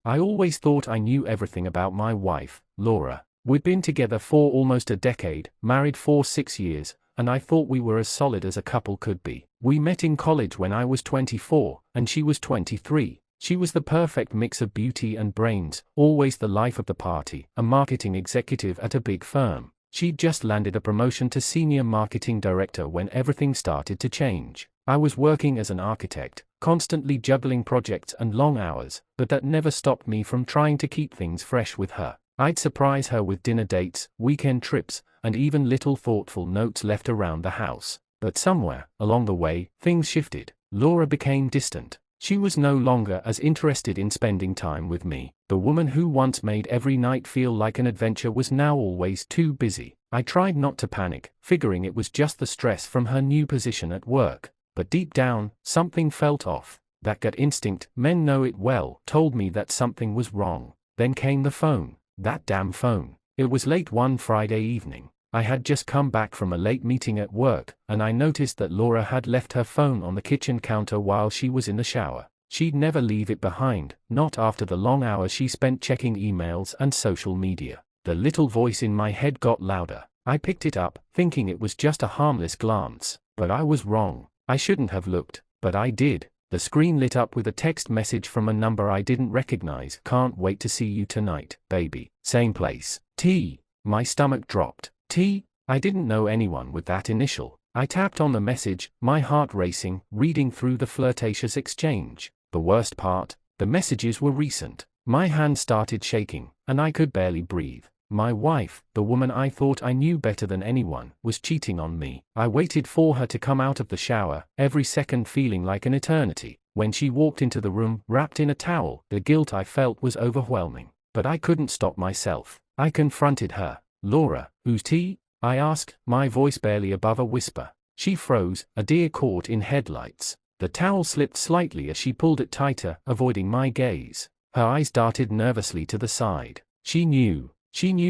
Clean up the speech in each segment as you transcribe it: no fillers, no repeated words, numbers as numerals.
I always thought I knew everything about my wife, Laura. We'd been together for almost a decade, married for 6 years, and I thought we were as solid as a couple could be. We met in college when I was 24, and she was 23. She was the perfect mix of beauty and brains, always the life of the party, a marketing executive at a big firm. She'd just landed a promotion to senior marketing director when everything started to change. I was working as an architect, constantly juggling projects and long hours, but that never stopped me from trying to keep things fresh with her. I'd surprise her with dinner dates, weekend trips, and even little thoughtful notes left around the house. But somewhere, along the way, things shifted. Laura became distant. She was no longer as interested in spending time with me. The woman who once made every night feel like an adventure was now always too busy. I tried not to panic, figuring it was just the stress from her new position at work. But deep down, something felt off. That gut instinct, men know it well, told me that something was wrong. Then came the phone. That damn phone. It was late one Friday evening. I had just come back from a late meeting at work, and I noticed that Laura had left her phone on the kitchen counter while she was in the shower. She'd never leave it behind, not after the long hours she spent checking emails and social media. The little voice in my head got louder. I picked it up, thinking it was just a harmless glance. But I was wrong. I shouldn't have looked, but I did. The screen lit up with a text message from a number I didn't recognize. Can't wait to see you tonight, baby. Same place. T. My stomach dropped. T. I didn't know anyone with that initial. I tapped on the message, my heart racing, reading through the flirtatious exchange. The worst part, the messages were recent. My hand started shaking, and I could barely breathe. My wife, the woman I thought I knew better than anyone, was cheating on me. I waited for her to come out of the shower, every second feeling like an eternity. When she walked into the room, wrapped in a towel, the guilt I felt was overwhelming. But I couldn't stop myself. I confronted her. Laura, who's T? I asked, my voice barely above a whisper. She froze, a deer caught in headlights. The towel slipped slightly as she pulled it tighter, avoiding my gaze. Her eyes darted nervously to the side. She knew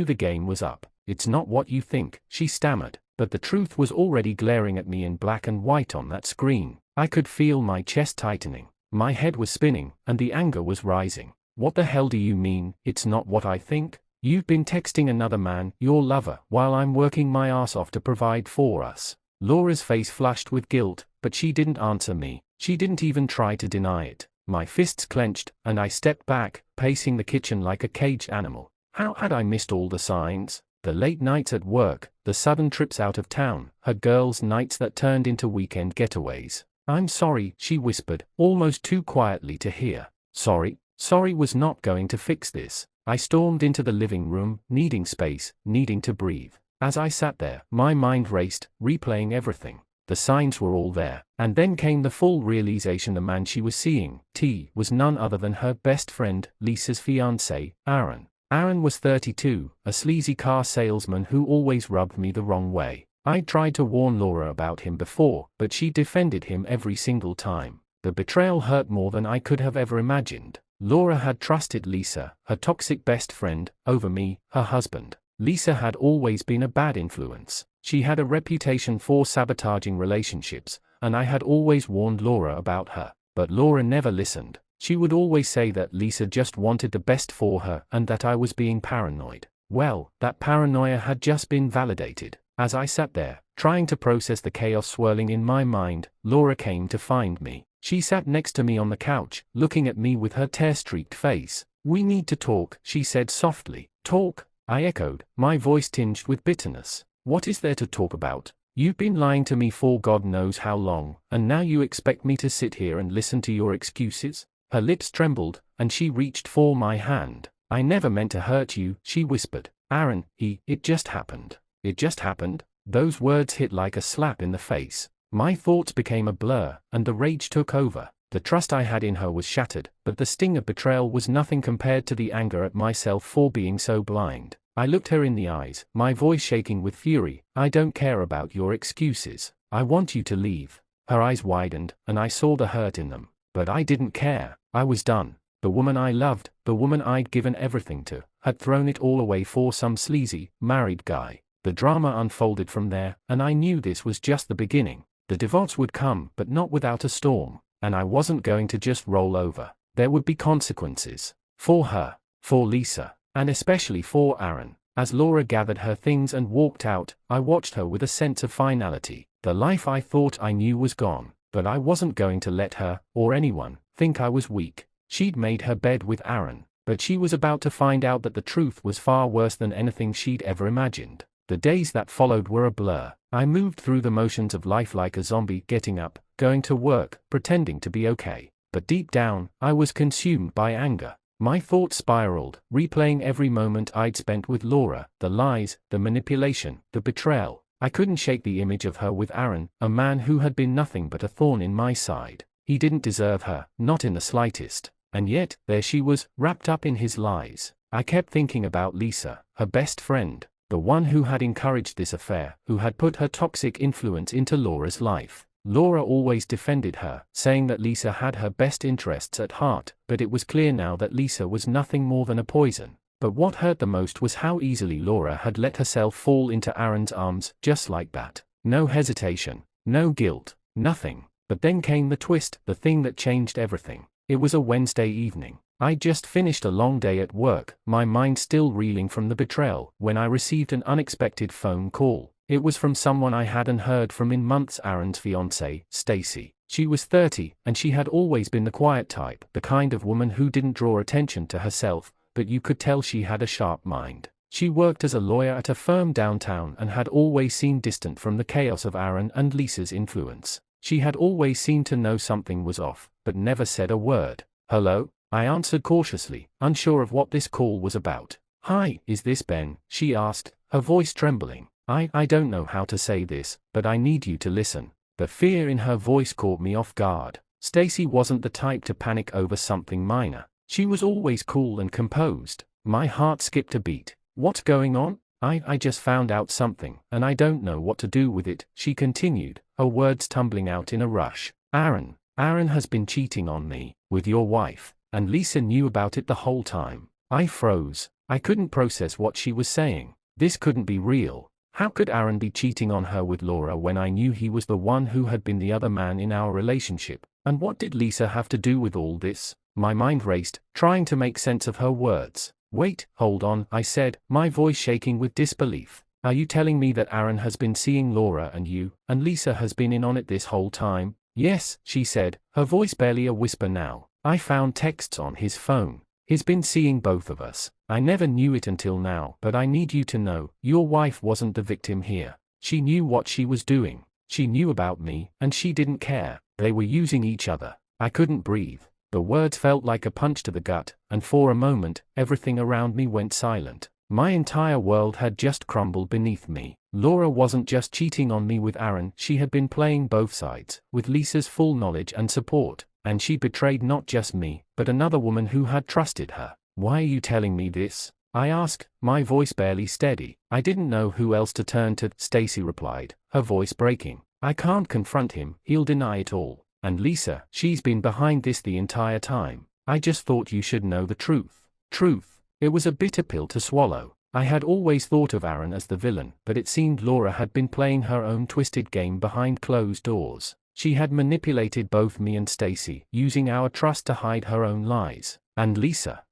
the game was up. It's not what you think, she stammered, but the truth was already glaring at me in black and white on that screen. I could feel my chest tightening. My head was spinning, and the anger was rising. What the hell do you mean, it's not what I think? You've been texting another man, your lover, while I'm working my ass off to provide for us. Laura's face flushed with guilt, but she didn't answer me. She didn't even try to deny it. My fists clenched, and I stepped back, pacing the kitchen like a caged animal. How had I missed all the signs? The late nights at work, the sudden trips out of town, her girls' nights that turned into weekend getaways. I'm sorry, she whispered, almost too quietly to hear. Sorry? Sorry was not going to fix this. I stormed into the living room, needing space, needing to breathe. As I sat there, my mind raced, replaying everything. The signs were all there. And then came the full realization the man she was seeing, T, was none other than her best friend, Lisa's fiancé, Aaron. Aaron was 32, a sleazy car salesman who always rubbed me the wrong way. I'd tried to warn Laura about him before, but she defended him every single time. The betrayal hurt more than I could have ever imagined. Laura had trusted Lisa, her toxic best friend, over me, her husband. Lisa had always been a bad influence. She had a reputation for sabotaging relationships, and I had always warned Laura about her. But Laura never listened. She would always say that Lisa just wanted the best for her and that I was being paranoid. Well, that paranoia had just been validated. As I sat there, trying to process the chaos swirling in my mind, Laura came to find me. She sat next to me on the couch, looking at me with her tear-streaked face. We need to talk, she said softly. Talk? I echoed, my voice tinged with bitterness. What is there to talk about? You've been lying to me for God knows how long, and now you expect me to sit here and listen to your excuses? Her lips trembled, and she reached for my hand. I never meant to hurt you, she whispered. Aaron, it just happened. It just happened? Those words hit like a slap in the face. My thoughts became a blur, and the rage took over. The trust I had in her was shattered, but the sting of betrayal was nothing compared to the anger at myself for being so blind. I looked her in the eyes, my voice shaking with fury. I don't care about your excuses. I want you to leave. Her eyes widened, and I saw the hurt in them. But I didn't care. I was done. The woman I loved, the woman I'd given everything to, had thrown it all away for some sleazy, married guy. The drama unfolded from there, and I knew this was just the beginning. The divorce would come, but not without a storm. And I wasn't going to just roll over. There would be consequences. For her, for Lisa, and especially for Aaron. As Laura gathered her things and walked out, I watched her with a sense of finality. The life I thought I knew was gone, but I wasn't going to let her, or anyone, think I was weak. She'd made her bed with Aaron, but she was about to find out that the truth was far worse than anything she'd ever imagined. The days that followed were a blur. I moved through the motions of life like a zombie, getting up, going to work, pretending to be okay. But deep down, I was consumed by anger. My thoughts spiraled, replaying every moment I'd spent with Laura, the lies, the manipulation, the betrayal. I couldn't shake the image of her with Aaron, a man who had been nothing but a thorn in my side. He didn't deserve her, not in the slightest. And yet, there she was, wrapped up in his lies. I kept thinking about Lisa, her best friend, the one who had encouraged this affair, who had put her toxic influence into Laura's life. Laura always defended her, saying that Lisa had her best interests at heart, but it was clear now that Lisa was nothing more than a poison. But what hurt the most was how easily Laura had let herself fall into Aaron's arms, just like that. No hesitation, no guilt, nothing. But then came the twist, the thing that changed everything. It was a Wednesday evening. I'd just finished a long day at work, my mind still reeling from the betrayal, when I received an unexpected phone call. It was from someone I hadn't heard from in months, Aaron's fiancée, Stacy. She was 30, and she had always been the quiet type, the kind of woman who didn't draw attention to herself, but you could tell she had a sharp mind. She worked as a lawyer at a firm downtown and had always seemed distant from the chaos of Aaron and Lisa's influence. She had always seemed to know something was off, but never said a word. "Hello?" I answered cautiously, unsure of what this call was about. "Hi, is this Ben?" she asked, her voice trembling. I don't know how to say this, but I need you to listen." The fear in her voice caught me off guard. Stacy wasn't the type to panic over something minor. She was always cool and composed. My heart skipped a beat. "What's going on?" I just found out something, and I don't know what to do with it," she continued, her words tumbling out in a rush. Aaron has been cheating on me, with your wife, and Lisa knew about it the whole time." I froze. I couldn't process what she was saying. This couldn't be real. How could Aaron be cheating on her with Laura when I knew he was the one who had been the other man in our relationship? And what did Lisa have to do with all this? My mind raced, trying to make sense of her words. "Wait, hold on," I said, my voice shaking with disbelief. "Are you telling me that Aaron has been seeing Laura and you, and Lisa has been in on it this whole time?" "Yes," she said, her voice barely a whisper now. "I found texts on his phone. He's been seeing both of us. I never knew it until now, but I need you to know, your wife wasn't the victim here. She knew what she was doing. She knew about me, and she didn't care. They were using each other." I couldn't breathe. The words felt like a punch to the gut, and for a moment, everything around me went silent. My entire world had just crumbled beneath me. Laura wasn't just cheating on me with Aaron, she had been playing both sides, with Lisa's full knowledge and support. And she betrayed not just me, but another woman who had trusted her. "Why are you telling me this?" I asked, my voice barely steady. "I didn't know who else to turn to," Stacy replied, her voice breaking. "I can't confront him, he'll deny it all. And Lisa, she's been behind this the entire time. I just thought you should know the truth." Truth. It was a bitter pill to swallow. I had always thought of Aaron as the villain, but it seemed Laura had been playing her own twisted game behind closed doors. She had manipulated both me and Stacy, using our trust to hide her own lies. And Lisa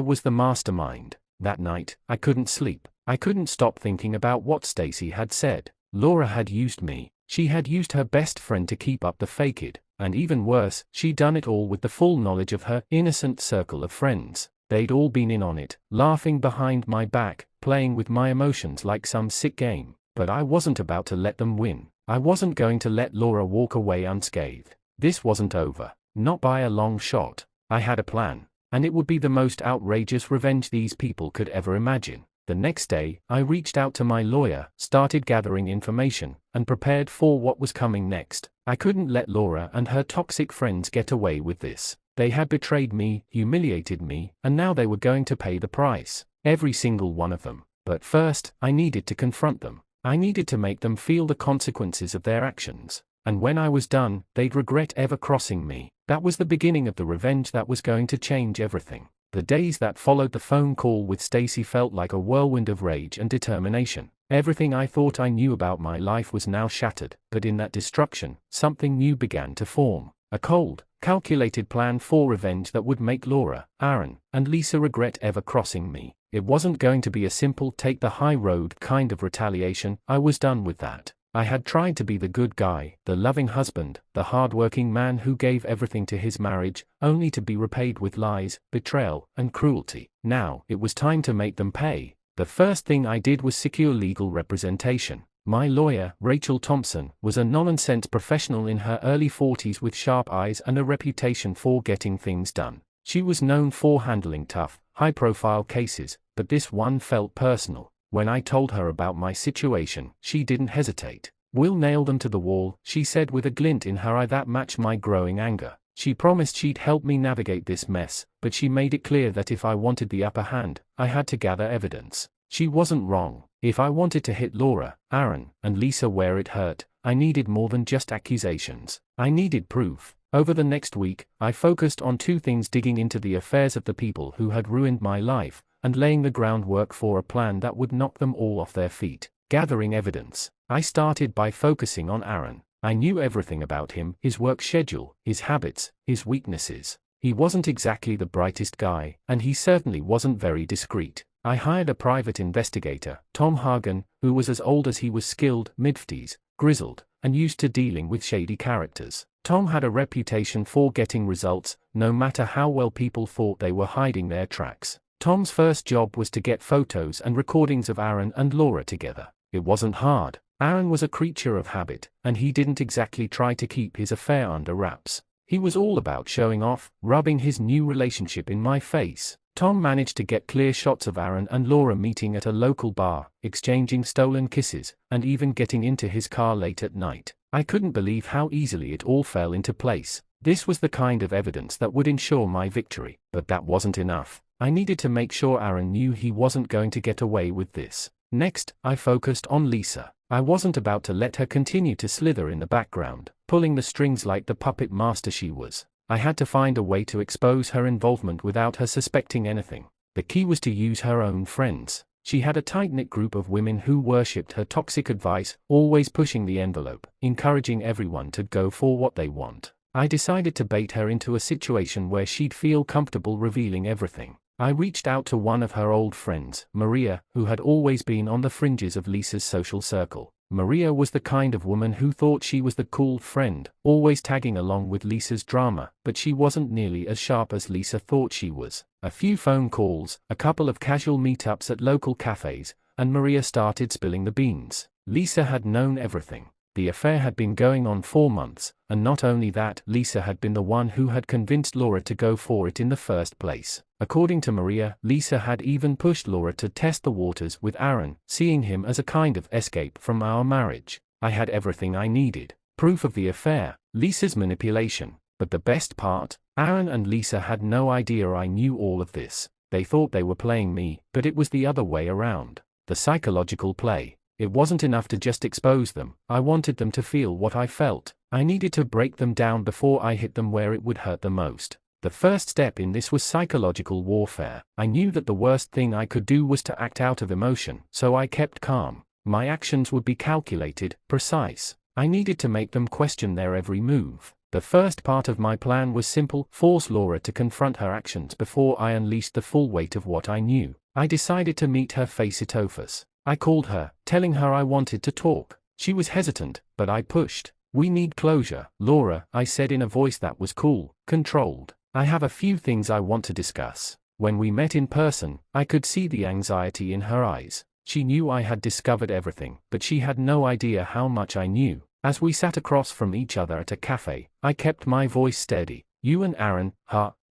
was the mastermind. That night, I couldn't sleep. I couldn't stop thinking about what Stacy had said. Laura had used me. She had used her best friend to keep up the facade. And even worse, she'd done it all with the full knowledge of her innocent circle of friends. They'd all been in on it, laughing behind my back, playing with my emotions like some sick game. But I wasn't about to let them win. I wasn't going to let Laura walk away unscathed. This wasn't over. Not by a long shot. I had a plan. And it would be the most outrageous revenge these people could ever imagine. The next day, I reached out to my lawyer, started gathering information, and prepared for what was coming next. I couldn't let Laura and her toxic friends get away with this. They had betrayed me, humiliated me, and now they were going to pay the price. Every single one of them. But first, I needed to confront them. I needed to make them feel the consequences of their actions. And when I was done, they'd regret ever crossing me. That was the beginning of the revenge that was going to change everything. The days that followed the phone call with Stacy felt like a whirlwind of rage and determination. Everything I thought I knew about my life was now shattered, but in that destruction, something new began to form. A cold, calculated plan for revenge that would make Laura, Aaron, and Lisa regret ever crossing me. It wasn't going to be a simple take the high road kind of retaliation. I was done with that. I had tried to be the good guy, the loving husband, the hard-working man who gave everything to his marriage, only to be repaid with lies, betrayal, and cruelty. Now, it was time to make them pay. The first thing I did was secure legal representation. My lawyer, Rachel Thompson, was a no-nonsense professional in her early 40s with sharp eyes and a reputation for getting things done. She was known for handling tough, high-profile cases, but this one felt personal. When I told her about my situation, she didn't hesitate. "We'll nail them to the wall," she said with a glint in her eye that matched my growing anger. She promised she'd help me navigate this mess, but she made it clear that if I wanted the upper hand, I had to gather evidence. She wasn't wrong. If I wanted to hit Laura, Aaron, and Lisa where it hurt, I needed more than just accusations. I needed proof. Over the next week, I focused on two things: digging into the affairs of the people who had ruined my life, and laying the groundwork for a plan that would knock them all off their feet. Gathering evidence. I started by focusing on Aaron. I knew everything about him: his work schedule, his habits, his weaknesses. He wasn't exactly the brightest guy, and he certainly wasn't very discreet. I hired a private investigator, Tom Hagen, who was as old as he was skilled, mid-50s, grizzled, and used to dealing with shady characters. Tom had a reputation for getting results, no matter how well people thought they were hiding their tracks. Tom's first job was to get photos and recordings of Aaron and Laura together. It wasn't hard. Aaron was a creature of habit, and he didn't exactly try to keep his affair under wraps. He was all about showing off, rubbing his new relationship in my face. Tom managed to get clear shots of Aaron and Laura meeting at a local bar, exchanging stolen kisses, and even getting into his car late at night. I couldn't believe how easily it all fell into place. This was the kind of evidence that would ensure my victory. But that wasn't enough. I needed to make sure Aaron knew he wasn't going to get away with this. Next, I focused on Lisa. I wasn't about to let her continue to slither in the background, pulling the strings like the puppet master she was. I had to find a way to expose her involvement without her suspecting anything. The key was to use her own friends. She had a tight-knit group of women who worshipped her toxic advice, always pushing the envelope, encouraging everyone to go for what they want. I decided to bait her into a situation where she'd feel comfortable revealing everything. I reached out to one of her old friends, Maria, who had always been on the fringes of Lisa's social circle. Maria was the kind of woman who thought she was the cool friend, always tagging along with Lisa's drama, but she wasn't nearly as sharp as Lisa thought she was. A few phone calls, a couple of casual meetups at local cafes, and Maria started spilling the beans. Lisa had known everything. The affair had been going on 4 months, and not only that, Lisa had been the one who had convinced Laura to go for it in the first place. According to Maria, Lisa had even pushed Laura to test the waters with Aaron, seeing him as a kind of escape from our marriage. I had everything I needed. Proof of the affair, Lisa's manipulation. But the best part, Aaron and Lisa had no idea I knew all of this. They thought they were playing me, but it was the other way around. The psychological play. It wasn't enough to just expose them. I wanted them to feel what I felt. I needed to break them down before I hit them where it would hurt the most. The first step in this was psychological warfare. I knew that the worst thing I could do was to act out of emotion, so I kept calm. My actions would be calculated, precise. I needed to make them question their every move. The first part of my plan was simple: force Laura to confront her actions before I unleashed the full weight of what I knew. I decided to meet her face-to-face. I called her, telling her I wanted to talk. She was hesitant, but I pushed. "We need closure, Laura," I said in a voice that was cool, controlled. "I have a few things I want to discuss." When we met in person, I could see the anxiety in her eyes. She knew I had discovered everything, but she had no idea how much I knew. As we sat across from each other at a cafe, I kept my voice steady. "You and Aaron,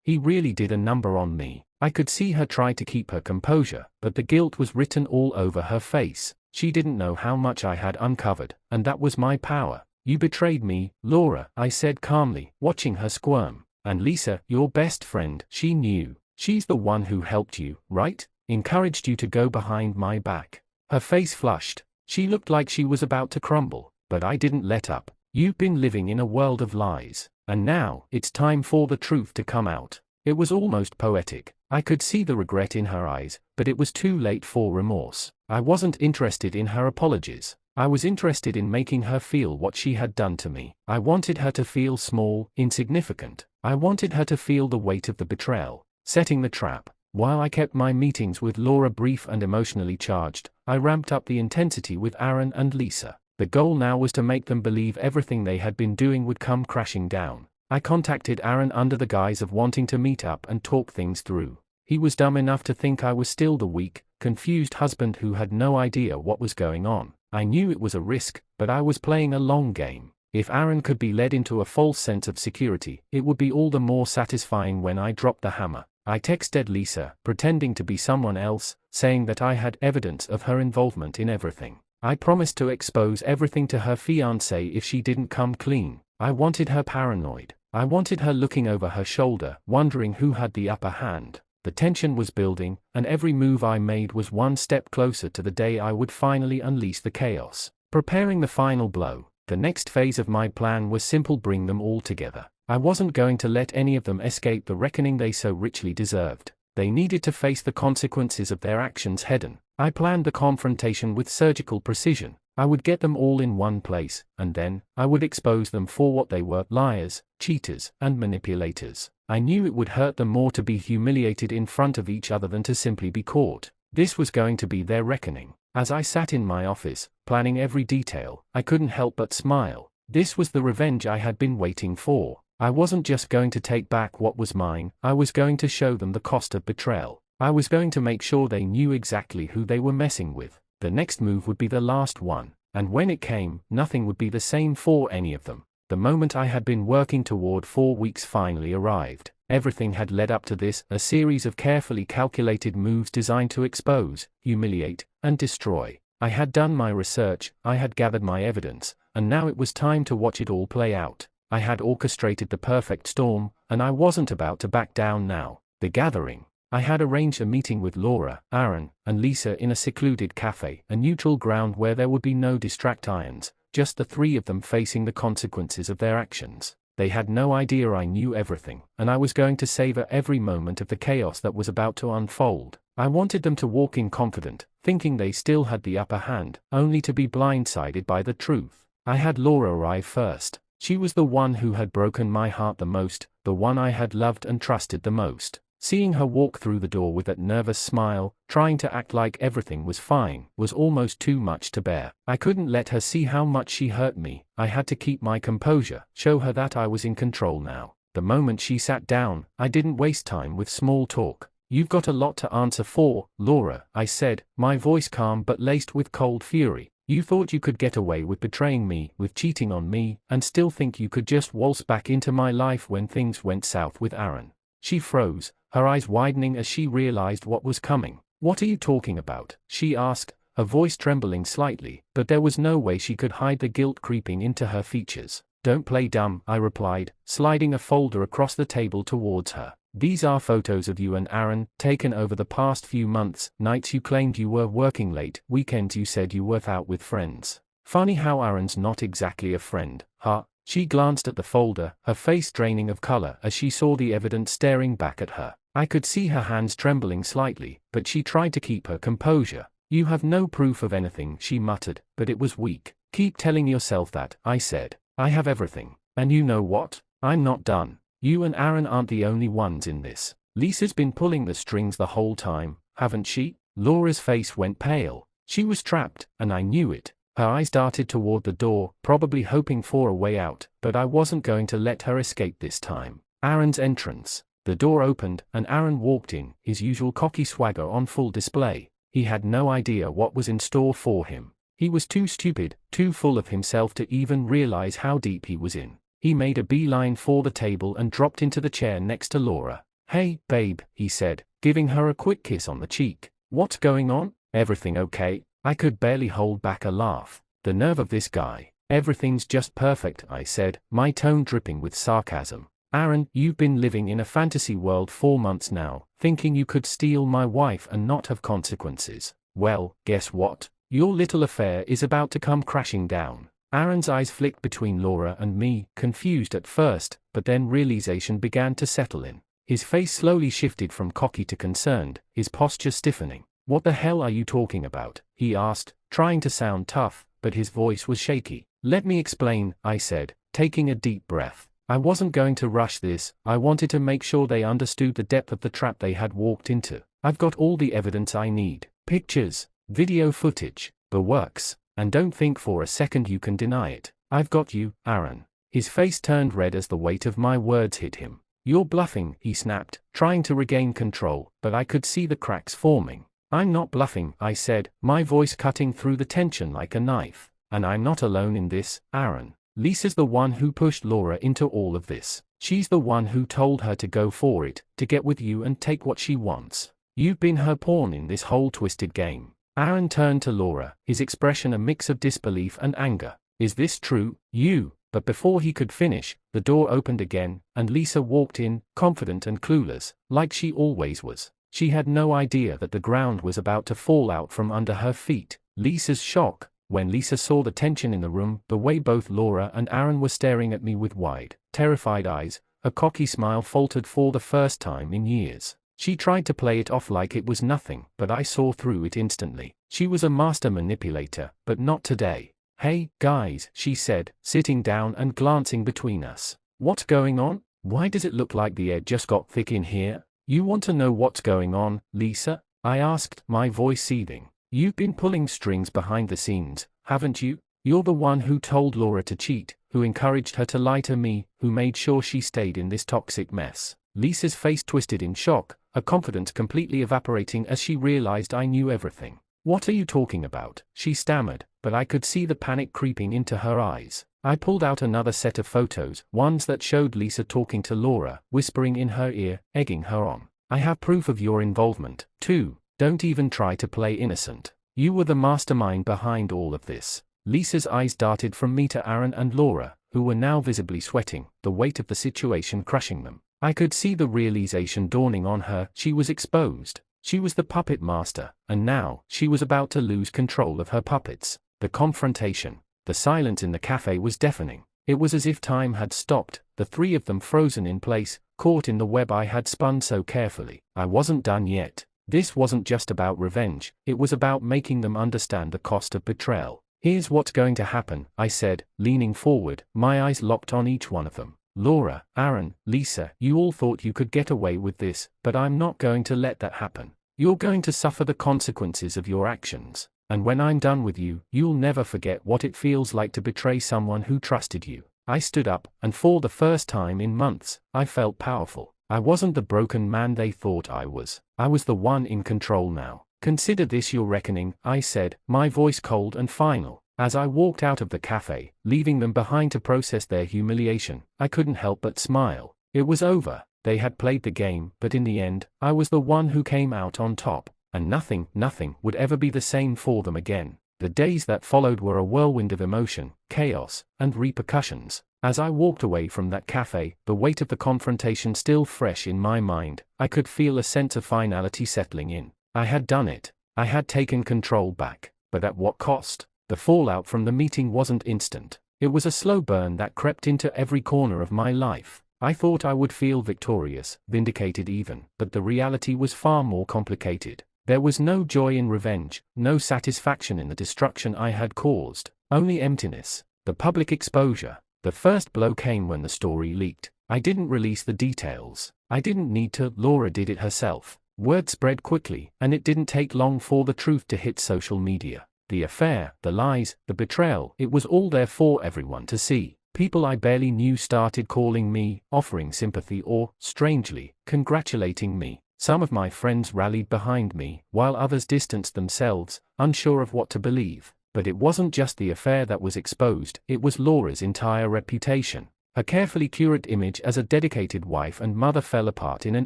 he really did a number on me." I could see her try to keep her composure, but the guilt was written all over her face. She didn't know how much I had uncovered, and that was my power. "You betrayed me, Laura," I said calmly, watching her squirm. "And Lisa, your best friend, she knew. She's the one who helped you, right? Encouraged you to go behind my back." Her face flushed. She looked like she was about to crumble, but I didn't let up. "You've been living in a world of lies, and now it's time for the truth to come out." It was almost poetic. I could see the regret in her eyes, but it was too late for remorse. I wasn't interested in her apologies. I was interested in making her feel what she had done to me. I wanted her to feel small, insignificant. I wanted her to feel the weight of the betrayal, setting the trap. While I kept my meetings with Laura brief and emotionally charged, I ramped up the intensity with Aaron and Lisa. The goal now was to make them believe everything they had been doing would come crashing down. I contacted Aaron under the guise of wanting to meet up and talk things through. He was dumb enough to think I was still the weak, confused husband who had no idea what was going on. I knew it was a risk, but I was playing a long game. If Aaron could be led into a false sense of security, it would be all the more satisfying when I dropped the hammer. I texted Lisa, pretending to be someone else, saying that I had evidence of her involvement in everything. I promised to expose everything to her fiancé if she didn't come clean. I wanted her paranoid. I wanted her looking over her shoulder, wondering who had the upper hand. The tension was building, and every move I made was one step closer to the day I would finally unleash the chaos. Preparing the final blow. The next phase of my plan was simple: bring them all together. I wasn't going to let any of them escape the reckoning they so richly deserved. They needed to face the consequences of their actions head-on. I planned the confrontation with surgical precision. I would get them all in one place, and then, I would expose them for what they were: liars, cheaters, and manipulators. I knew it would hurt them more to be humiliated in front of each other than to simply be caught. This was going to be their reckoning. As I sat in my office, planning every detail, I couldn't help but smile. This was the revenge I had been waiting for. I wasn't just going to take back what was mine, I was going to show them the cost of betrayal. I was going to make sure they knew exactly who they were messing with. The next move would be the last one, and when it came, nothing would be the same for any of them. The moment I had been working toward 4 weeks finally arrived. Everything had led up to this, a series of carefully calculated moves designed to expose, humiliate, and destroy. I had done my research, I had gathered my evidence, and now it was time to watch it all play out. I had orchestrated the perfect storm, and I wasn't about to back down now. The gathering. I had arranged a meeting with Laura, Aaron, and Lisa in a secluded cafe, a neutral ground where there would be no distractions, just the three of them facing the consequences of their actions. They had no idea I knew everything, and I was going to savor every moment of the chaos that was about to unfold. I wanted them to walk in confident, thinking they still had the upper hand, only to be blindsided by the truth. I had Laura arrive first. She was the one who had broken my heart the most, the one I had loved and trusted the most. Seeing her walk through the door with that nervous smile, trying to act like everything was fine, was almost too much to bear. I couldn't let her see how much she hurt me. I had to keep my composure, show her that I was in control now. The moment she sat down, I didn't waste time with small talk. "You've got a lot to answer for, Laura," I said, my voice calm but laced with cold fury. "You thought you could get away with betraying me, with cheating on me, and still think you could just waltz back into my life when things went south with Aaron." She froze, her eyes widening as she realized what was coming. "What are you talking about?" she asked, her voice trembling slightly, but there was no way she could hide the guilt creeping into her features. "Don't play dumb," I replied, sliding a folder across the table towards her. "These are photos of you and Aaron, taken over the past few months, nights you claimed you were working late, weekends you said you were out with friends. Funny how Aaron's not exactly a friend, huh?" She glanced at the folder, her face draining of color as she saw the evidence staring back at her. I could see her hands trembling slightly, but she tried to keep her composure. "You have no proof of anything," she muttered, but it was weak. "Keep telling yourself that," I said. "I have everything. And you know what? I'm not done. You and Aaron aren't the only ones in this. Lisa's been pulling the strings the whole time, haven't she?" Laura's face went pale. She was trapped, and I knew it. Her eyes darted toward the door, probably hoping for a way out, but I wasn't going to let her escape this time. Aaron's entrance. The door opened, and Aaron walked in, his usual cocky swagger on full display. He had no idea what was in store for him. He was too stupid, too full of himself to even realize how deep he was in. He made a beeline for the table and dropped into the chair next to Laura. "Hey, babe," he said, giving her a quick kiss on the cheek. "What's going on? Everything okay?" I could barely hold back a laugh. The nerve of this guy. "Everything's just perfect," I said, my tone dripping with sarcasm. "Aaron, you've been living in a fantasy world 4 months now, thinking you could steal my wife and not have consequences. Well, guess what? Your little affair is about to come crashing down." Aaron's eyes flicked between Laura and me, confused at first, but then realization began to settle in. His face slowly shifted from cocky to concerned, his posture stiffening. "What the hell are you talking about?" he asked, trying to sound tough, but his voice was shaky. "Let me explain," I said, taking a deep breath. I wasn't going to rush this, I wanted to make sure they understood the depth of the trap they had walked into. I've got all the evidence I need. Pictures, video footage, the works, and don't think for a second you can deny it. I've got you, Aaron. His face turned red as the weight of my words hit him. You're bluffing, he snapped, trying to regain control, but I could see the cracks forming. I'm not bluffing, I said, my voice cutting through the tension like a knife. And I'm not alone in this, Aaron. Lisa's the one who pushed Laura into all of this. She's the one who told her to go for it, to get with you and take what she wants. You've been her pawn in this whole twisted game. Aaron turned to Laura, his expression a mix of disbelief and anger. Is this true, you? But before he could finish, the door opened again, and Lisa walked in, confident and clueless, like she always was. She had no idea that the ground was about to fall out from under her feet. Lisa's shock, when Lisa saw the tension in the room, the way both Laura and Aaron were staring at me with wide, terrified eyes, a cocky smile faltered for the first time in years. She tried to play it off like it was nothing, but I saw through it instantly. She was a master manipulator, but not today. Hey, guys, she said, sitting down and glancing between us. What's going on? Why does it look like the air just got thick in here? You want to know what's going on, Lisa? I asked, my voice seething. You've been pulling strings behind the scenes, haven't you? You're the one who told Laura to cheat, who encouraged her to lie to me, who made sure she stayed in this toxic mess. Lisa's face twisted in shock, her confidence completely evaporating as she realized I knew everything. What are you talking about? She stammered, but I could see the panic creeping into her eyes. I pulled out another set of photos, ones that showed Lisa talking to Laura, whispering in her ear, egging her on. I have proof of your involvement, too. Don't even try to play innocent. You were the mastermind behind all of this. Lisa's eyes darted from me to Aaron and Laura, who were now visibly sweating, the weight of the situation crushing them. I could see the realization dawning on her. She was exposed. She was the puppet master, and now, she was about to lose control of her puppets. The confrontation, the silence in the cafe was deafening. It was as if time had stopped, the three of them frozen in place, caught in the web I had spun so carefully. I wasn't done yet. This wasn't just about revenge, it was about making them understand the cost of betrayal. Here's what's going to happen, I said, leaning forward, my eyes locked on each one of them. Laura, Aaron, Lisa, you all thought you could get away with this, but I'm not going to let that happen. You're going to suffer the consequences of your actions. And when I'm done with you, you'll never forget what it feels like to betray someone who trusted you. I stood up, and for the first time in months, I felt powerful. I wasn't the broken man they thought I was. I was the one in control now. Consider this your reckoning, I said, my voice cold and final. As I walked out of the cafe, leaving them behind to process their humiliation, I couldn't help but smile. It was over. They had played the game, but in the end, I was the one who came out on top. And nothing would ever be the same for them again. The days that followed were a whirlwind of emotion, chaos, and repercussions. As I walked away from that cafe, the weight of the confrontation still fresh in my mind, I could feel a sense of finality settling in. I had done it. I had taken control back. But at what cost? The fallout from the meeting wasn't instant. It was a slow burn that crept into every corner of my life. I thought I would feel victorious, vindicated even, but the reality was far more complicated. There was no joy in revenge, no satisfaction in the destruction I had caused, only emptiness. The public exposure. The first blow came when the story leaked. I didn't release the details. I didn't need to, Laura did it herself. Word spread quickly, and it didn't take long for the truth to hit social media. The affair, the lies, the betrayal, it was all there for everyone to see. People I barely knew started calling me, offering sympathy or, strangely, congratulating me. Some of my friends rallied behind me, while others distanced themselves, unsure of what to believe. But it wasn't just the affair that was exposed, it was Laura's entire reputation. Her carefully curated image as a dedicated wife and mother fell apart in an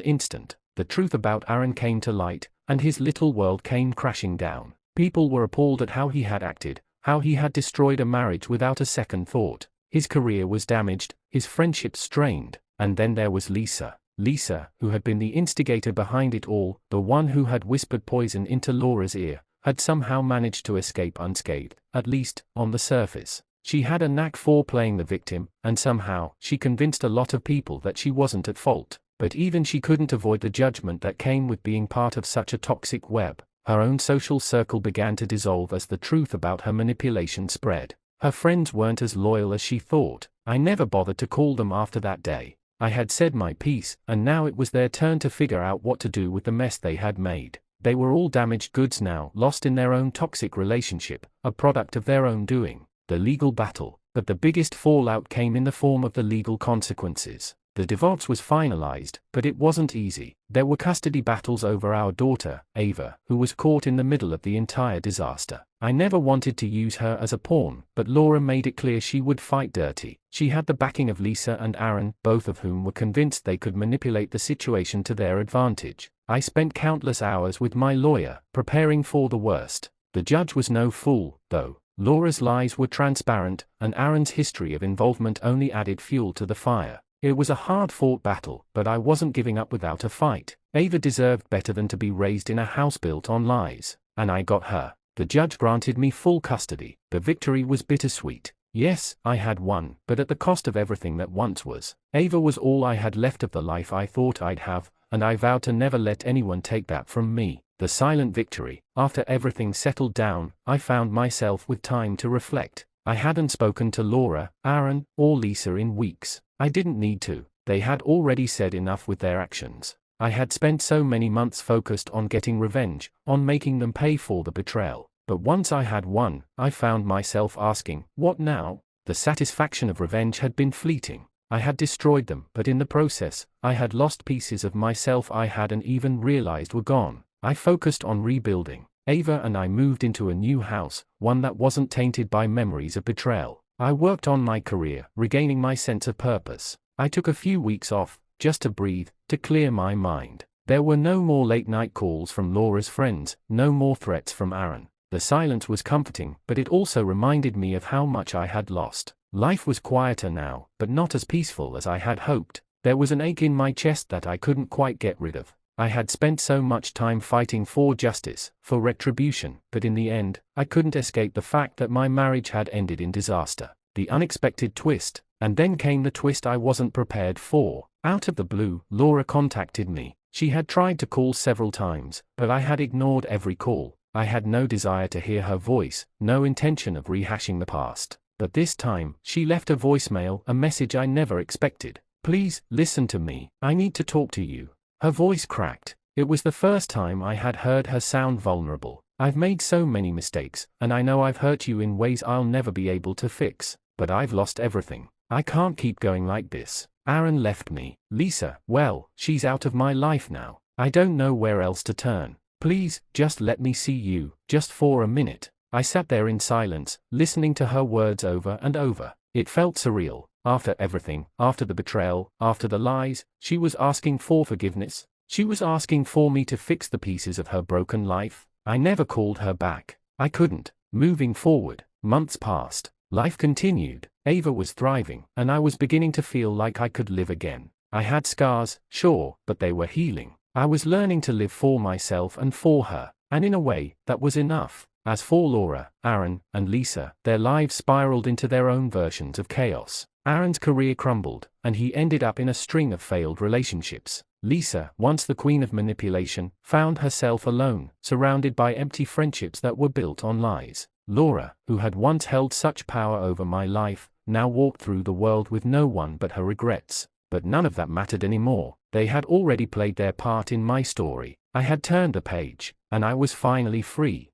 instant. The truth about Aaron came to light, and his little world came crashing down. People were appalled at how he had acted, how he had destroyed a marriage without a second thought. His career was damaged, his friendships strained, and then there was Lisa. Lisa, who had been the instigator behind it all, the one who had whispered poison into Laura's ear, had somehow managed to escape unscathed, at least, on the surface. She had a knack for playing the victim, and somehow, she convinced a lot of people that she wasn't at fault. But even she couldn't avoid the judgment that came with being part of such a toxic web. Her own social circle began to dissolve as the truth about her manipulation spread. Her friends weren't as loyal as she thought. I never bothered to call them after that day. I had said my piece, and now it was their turn to figure out what to do with the mess they had made. They were all damaged goods now, lost in their own toxic relationship, a product of their own doing. The legal battle. But the biggest fallout came in the form of the legal consequences. The divorce was finalized, but it wasn't easy. There were custody battles over our daughter, Ava, who was caught in the middle of the entire disaster. I never wanted to use her as a pawn, but Laura made it clear she would fight dirty. She had the backing of Lisa and Aaron, both of whom were convinced they could manipulate the situation to their advantage. I spent countless hours with my lawyer, preparing for the worst. The judge was no fool, though. Laura's lies were transparent, and Aaron's history of involvement only added fuel to the fire. It was a hard-fought battle, but I wasn't giving up without a fight. Ava deserved better than to be raised in a house built on lies, and I got her. The judge granted me full custody. The victory was bittersweet. Yes, I had won, but at the cost of everything that once was. Ava was all I had left of the life I thought I'd have, and I vowed to never let anyone take that from me. The silent victory. After everything settled down, I found myself with time to reflect. I hadn't spoken to Laura, Aaron, or Lisa in weeks. I didn't need to. They had already said enough with their actions. I had spent so many months focused on getting revenge, on making them pay for the betrayal. But once I had won, I found myself asking, what now? The satisfaction of revenge had been fleeting. I had destroyed them, but in the process, I had lost pieces of myself I hadn't even realized were gone. I focused on rebuilding. Ava and I moved into a new house, one that wasn't tainted by memories of betrayal. I worked on my career, regaining my sense of purpose. I took a few weeks off, just to breathe, to clear my mind. There were no more late-night calls from Laura's friends, no more threats from Aaron. The silence was comforting, but it also reminded me of how much I had lost. Life was quieter now, but not as peaceful as I had hoped. There was an ache in my chest that I couldn't quite get rid of. I had spent so much time fighting for justice, for retribution, but in the end, I couldn't escape the fact that my marriage had ended in disaster. The unexpected twist, and then came the twist I wasn't prepared for. Out of the blue, Laura contacted me. She had tried to call several times, but I had ignored every call. I had no desire to hear her voice, no intention of rehashing the past. But this time, she left a voicemail, a message I never expected. Please, listen to me. I need to talk to you. Her voice cracked. It was the first time I had heard her sound vulnerable. I've made so many mistakes, and I know I've hurt you in ways I'll never be able to fix. But I've lost everything. I can't keep going like this. Aaron left me. Lisa, well, she's out of my life now. I don't know where else to turn. Please, just let me see you, just for a minute. I sat there in silence, listening to her words over and over. It felt surreal. After everything, after the betrayal, after the lies, she was asking for forgiveness. She was asking for me to fix the pieces of her broken life. I never called her back. I couldn't. Moving forward, months passed. Life continued. Ava was thriving, and I was beginning to feel like I could live again. I had scars, sure, but they were healing. I was learning to live for myself and for her, and in a way, that was enough. As for Laura, Aaron, and Lisa, their lives spiraled into their own versions of chaos. Aaron's career crumbled, and he ended up in a string of failed relationships. Lisa, once the queen of manipulation, found herself alone, surrounded by empty friendships that were built on lies. Laura, who had once held such power over my life, now walked through the world with no one but her regrets. But none of that mattered anymore. They had already played their part in my story. I had turned the page, and I was finally free.